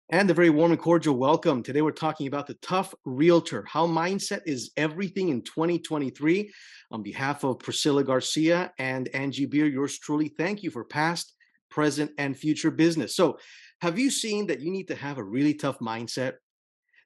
And a very warm and cordial welcome. Today we're talking about the tough realtor, how mindset is everything in 2023. On behalf of Priscilla Garcia and Angie Beer, yours truly, thank you for past, present, and future business. So, have you seen that you need to have a really tough mindset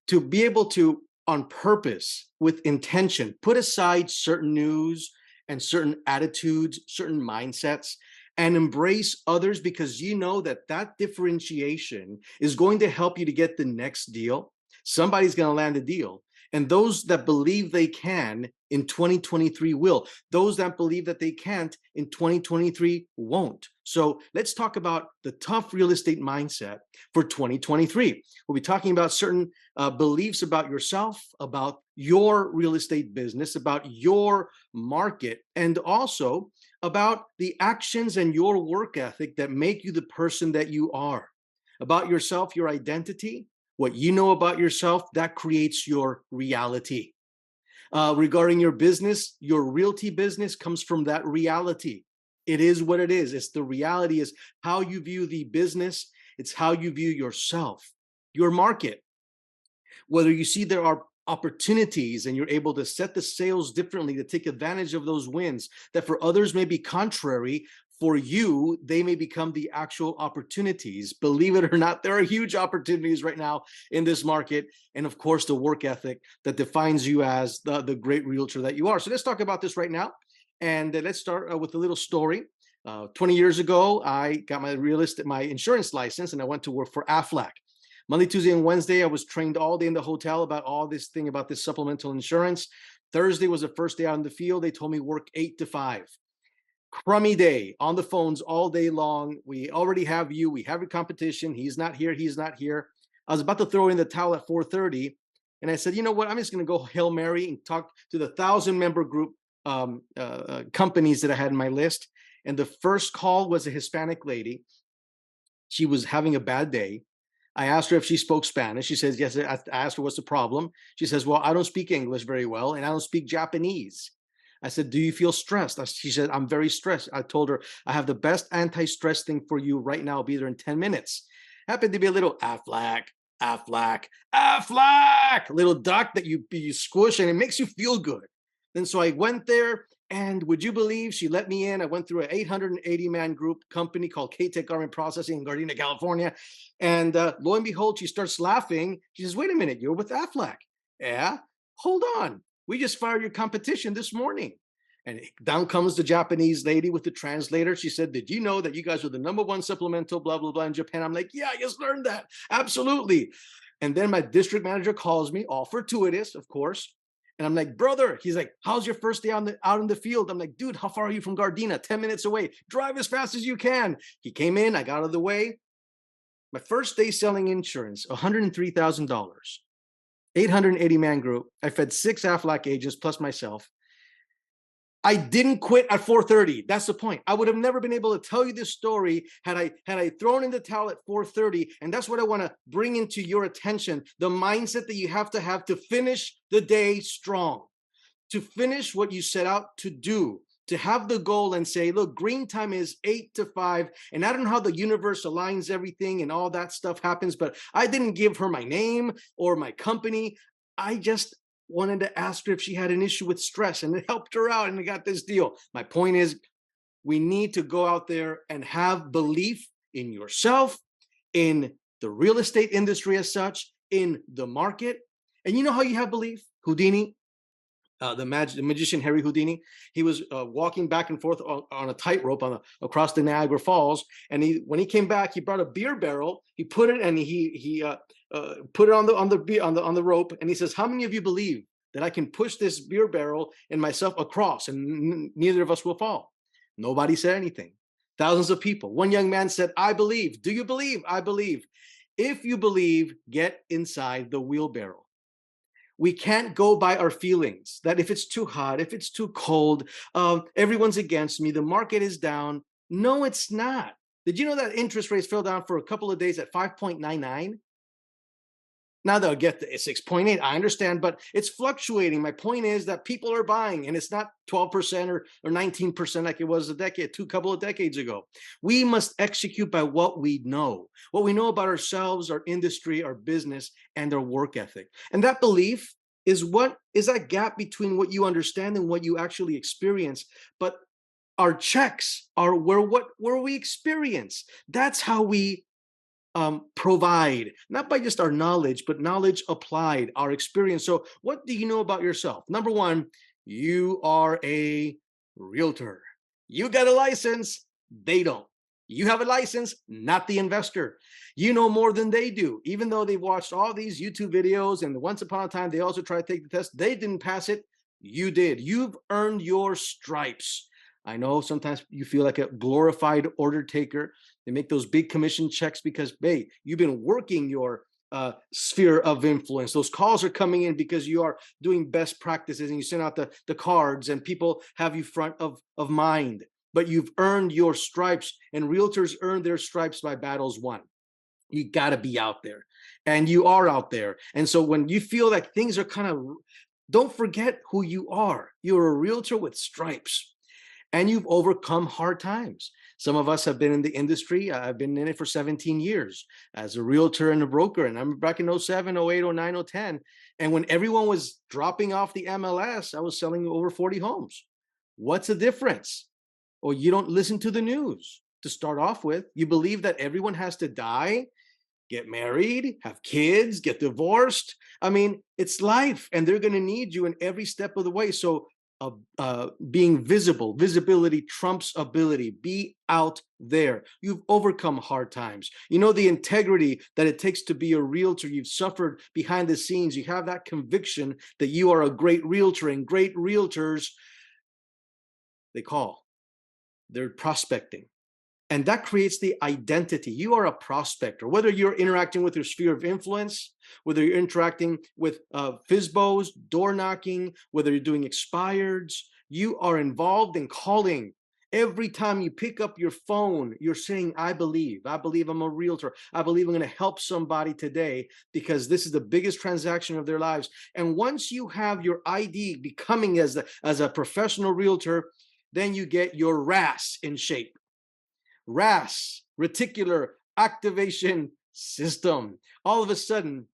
to be able to, on purpose, with intention, put aside certain news and certain attitudes, certain mindsets, and embrace others because you know that that differentiation is going to help you to get the next deal. Somebody's going to land a deal. And those that believe they can in 2023 will. Those that believe that they can't in 2023 won't. So let's talk about the tough real estate mindset for 2023. We'll be talking about certain beliefs about yourself, about your real estate business, about your market, and also about the actions and your work ethic that make you the person that you are. About yourself, your identity, what you know about yourself, that creates your reality. Regarding your business, your realty business comes from that reality. It is what it is. It's the reality is how you view the business. It's how you view yourself, your market, whether you see there are opportunities and you're able to set the sales differently to take advantage of those wins that for others may be contrary. For you, they may become the actual opportunities. Believe it or not, there are huge opportunities right now in this market. And of course, the work ethic that defines you as the great realtor that you are. So let's talk about this right now. And let's start with a little story. 20 years ago, I got my insurance license, and I went to work for Aflac. Monday, Tuesday, and Wednesday, I was trained all day in the hotel about all this thing about this supplemental insurance. Thursday was the first day out in the field. They told me work 8 to 5. Crummy day on the phones all day long. We already have you. We have your competition. He's not here. He's not here. I was about to throw in the towel at 4:30, and I said, you know what? I'm just going to go Hail Mary and talk to the 1,000-member group companies that I had in my list. And the first call was a Hispanic lady. She was having a bad day. I asked her if she spoke Spanish. She says, yes. I asked her, what's the problem? She says, well, I don't speak English very well and I don't speak Japanese. I said, do you feel stressed? She said, I'm very stressed. I told her, I have the best anti-stress thing for you right now. I'll be there in 10 minutes. Happened to be a little Aflac, Aflac, Aflac, little duck that you squish and it makes you feel good. And so I went there, and would you believe she let me in? I went through an 880-man group company called K-Tech Garment Processing in Gardena, California. And lo and behold, she starts laughing. She says, wait a minute, you're with Aflac. Yeah, hold on. We just fired your competition this morning. And down comes the Japanese lady with the translator. She said, did you know that you guys are the #1 supplemental, blah, blah, blah in Japan? I'm like, yeah, I just learned that. Absolutely. And then my district manager calls me, all fortuitous, of course. And I'm like, brother, he's like, how's your first day out in the field? I'm like, dude, how far are you from Gardena? 10 minutes away. Drive as fast as you can. He came in, I got out of the way. My first day selling insurance, $103,000, 880-man group. I fed 6 Aflac agents plus myself. I didn't quit at 4:30. That's the point. I would have never been able to tell you this story had I thrown in the towel at 4:30. And that's what I want to bring into your attention: the mindset that you have to finish the day strong, to finish what you set out to do, to have the goal and say, look, green time is 8 to 5. And I don't know how the universe aligns everything and all that stuff happens, but I didn't give her my name or my company. I just wanted to ask her if she had an issue with stress, and it helped her out and I got this deal. My point is, we need to go out there and have belief in yourself, in the real estate industry as such, in the market. And you know how you have belief? Houdini, the magician Harry Houdini, he was walking back and forth on a tightrope across the Niagara Falls, and when he came back, he brought a beer barrel. He put it and he put it on the rope, and he says, "How many of you believe that I can push this beer barrel and myself across, and neither of us will fall?" Nobody said anything. Thousands of people. One young man said, "I believe." Do you believe? I believe. If you believe, get inside the wheelbarrow. We can't go by our feelings that if it's too hot, if it's too cold, everyone's against me, the market is down. No, it's not. Did you know that interest rates fell down for a couple of days at 5.99? Now they'll get the 6.8. I understand, but it's fluctuating. My point is that people are buying, and it's not 12% or 19% like it was a couple of decades ago. We must execute by what we know about ourselves, our industry, our business, and our work ethic. And that belief is what is that gap between what you understand and what you actually experience. But our checks are where we experience. That's how we provide, not by just our knowledge, but knowledge applied, our experience. So, what do you know about yourself? Number one, you are a realtor. You got a license, they don't. You have a license, not the investor. You know more than they do, even though they've watched all these YouTube videos and once upon a time they also tried to take the test. They didn't pass it. You did. You've earned your stripes. I know sometimes you feel like a glorified order taker. They make those big commission checks because, hey, you've been working your sphere of influence. Those calls are coming in because you are doing best practices and you send out the cards and people have you front of mind. But you've earned your stripes, and realtors earn their stripes by battles won. You got to be out there, and you are out there. And so when you feel like things are kind of, don't forget who you are. You're a realtor with stripes and you've overcome hard times. Some of us have been in the industry. I've been in it for 17 years as a realtor and a broker. And I'm back in '07, '08, '09, '10. And when everyone was dropping off the MLS, I was selling over 40 homes. What's the difference? Well, you don't listen to the news to start off with. You believe that everyone has to die, get married, have kids, get divorced. I mean, it's life, and they're going to need you in every step of the way. So, being visible, visibility trumps ability. Be out there. You've overcome hard times. You know the integrity that it takes to be a realtor. You've suffered behind the scenes. You have that conviction that you are a great realtor, and great realtors, they call, they're prospecting. And that creates the identity. You are a prospector, whether you're interacting with your sphere of influence, whether you're interacting with FISBOs, door knocking, whether you're doing expireds, you are involved in calling. Every time you pick up your phone, you're saying, I believe I'm a realtor. I believe I'm going to help somebody today because this is the biggest transaction of their lives. And once you have your ID becoming as a professional realtor, then you get your RAS in shape. RAS, reticular activation system. All of a sudden,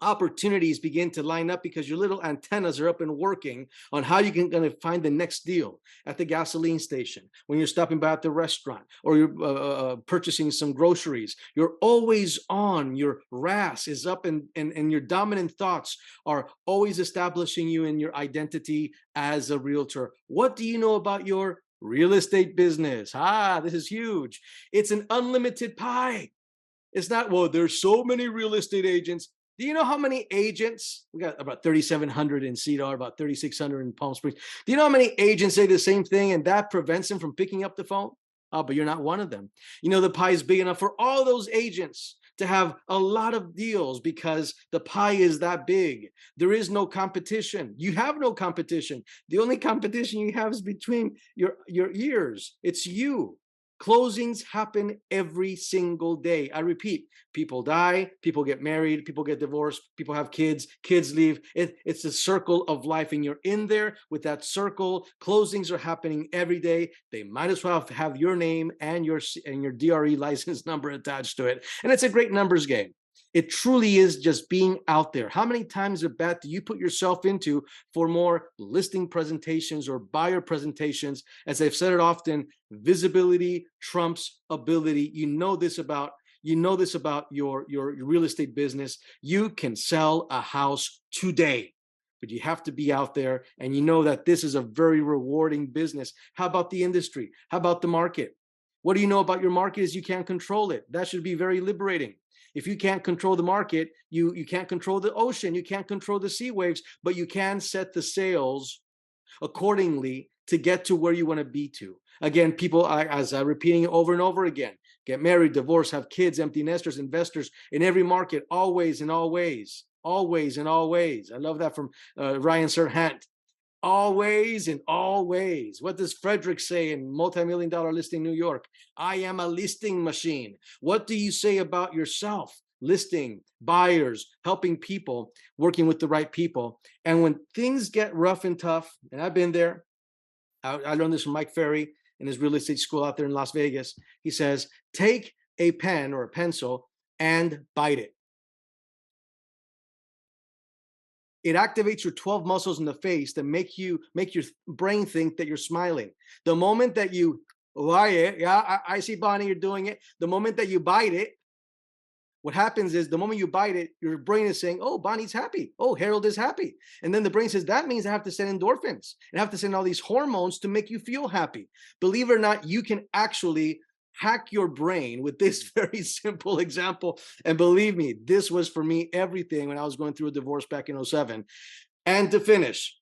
opportunities begin to line up because your little antennas are up and working on how you can going to find the next deal at the gasoline station, when you're stopping by at the restaurant, or you're purchasing some groceries. You're always on. Your RAS is up, and your dominant thoughts are always establishing you in your identity as a realtor. What do you know about your real estate business? This is huge. It's an unlimited pie. It's not, well, there's so many real estate agents. Do you know how many agents? We got about 3,700 in Cedar, about 3,600 in Palm Springs. Do you know how many agents say the same thing and that prevents them from picking up the phone? But you're not one of them. You know, the pie is big enough for all those agents to have a lot of deals because the pie is that big. There is no competition. You have no competition. The only competition you have is between your ears. It's you. Closings happen every single day. I repeat, people die, people get married, people get divorced, people have kids, kids leave. It's a circle of life, and you're in there with that circle. Closings are happening every day. They might as well have your name and your DRE license number attached to it. And it's a great numbers game. It truly is just being out there. How many times a bet do you put yourself into for more listing presentations or buyer presentations? As I've said it often, visibility trumps ability. You know this about your real estate business. You can sell a house today, but you have to be out there, and you know that this is a very rewarding business. How about the industry? How about the market? What do you know about your market is you can't control it. That should be very liberating. If you can't control the market, you can't control the ocean, you can't control the sea waves, but you can set the sails accordingly to get to where you want to be to. Again, people, as I'm repeating it over and over again, get married, divorce, have kids, empty nesters, investors in every market, always and always, always and always. I love that from Ryan Serhant. Always and always. What does Frederick say in Multi-Million Dollar Listing New York? I am a listing machine. What do you say about yourself? listing, buyers, helping people, working with the right people. And when things get rough and tough, and I've been there, I learned this from Mike Ferry in his real estate school out there in Las Vegas. He says, take a pen or a pencil and bite it. It activates your 12 muscles in the face that make your brain think that you're smiling. The moment that you lie it, yeah, I see Bonnie, you're doing it. The moment that you bite it, what happens is the moment you bite it, your brain is saying, oh, Bonnie's happy. Oh, Harold is happy. And then the brain says, that means I have to send endorphins and I have to send all these hormones to make you feel happy. Believe it or not, you can actually hack your brain with this very simple example. And believe me, this was for me everything when I was going through a divorce back in '07. And to finish,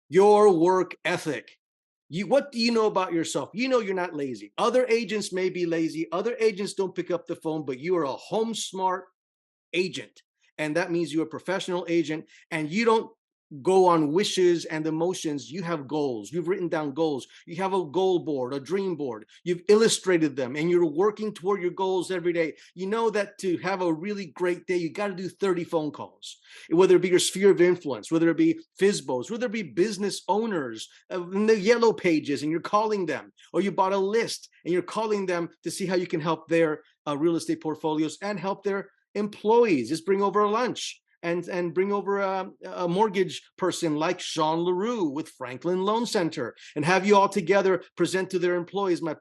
your work ethic. What do you know about yourself? You know you're not lazy. Other agents may be lazy. Other agents don't pick up the phone, but you are a Homesmart agent. And that means you're a professional agent and you don't go on wishes and emotions. You have goals. You've written down goals. You have a goal board, a dream board. You've illustrated them and you're working toward your goals every day. You know that to have a really great day, you got to do 30 phone calls, whether it be your sphere of influence, whether it be FISBOs, whether it be business owners in the yellow pages and you're calling them, or you bought a list and you're calling them to see how you can help their real estate portfolios and help their employees. Just bring over a lunch and bring over a mortgage person like Sean LaRue with Franklin Loan Center and have you all together present to their employees. My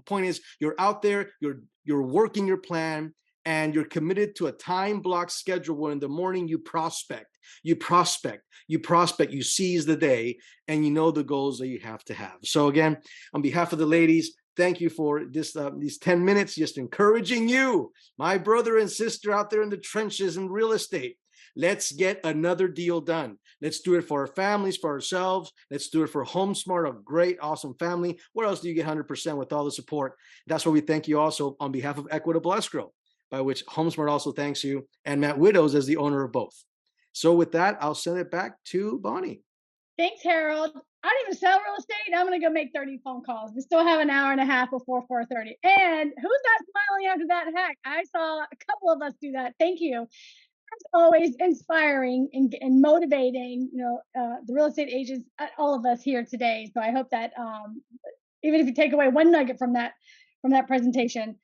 point is you're out there, you're working your plan and you're committed to a time block schedule where in the morning you prospect, you seize the day and you know the goals that you have to have. So again, on behalf of the ladies, thank you for this these 10 minutes, just encouraging you, my brother and sister out there in the trenches in real estate. Let's get another deal done. Let's do it for our families, for ourselves. Let's do it for Homesmart, a great, awesome family. Where else do you get 100% with all the support? That's why we thank you also on behalf of Equitable Escrow, by which Homesmart also thanks you, and Matt Widows as the owner of both. So with that, I'll send it back to Bonnie. Thanks, Harold. I don't even sell real estate. I'm going to go make 30 phone calls. We still have an hour and a half before 4:30. And who's not smiling after that hack? I saw a couple of us do that. Thank you. It's always inspiring and motivating, the real estate agents, all of us here today. So I hope that even if you take away one nugget from that presentation,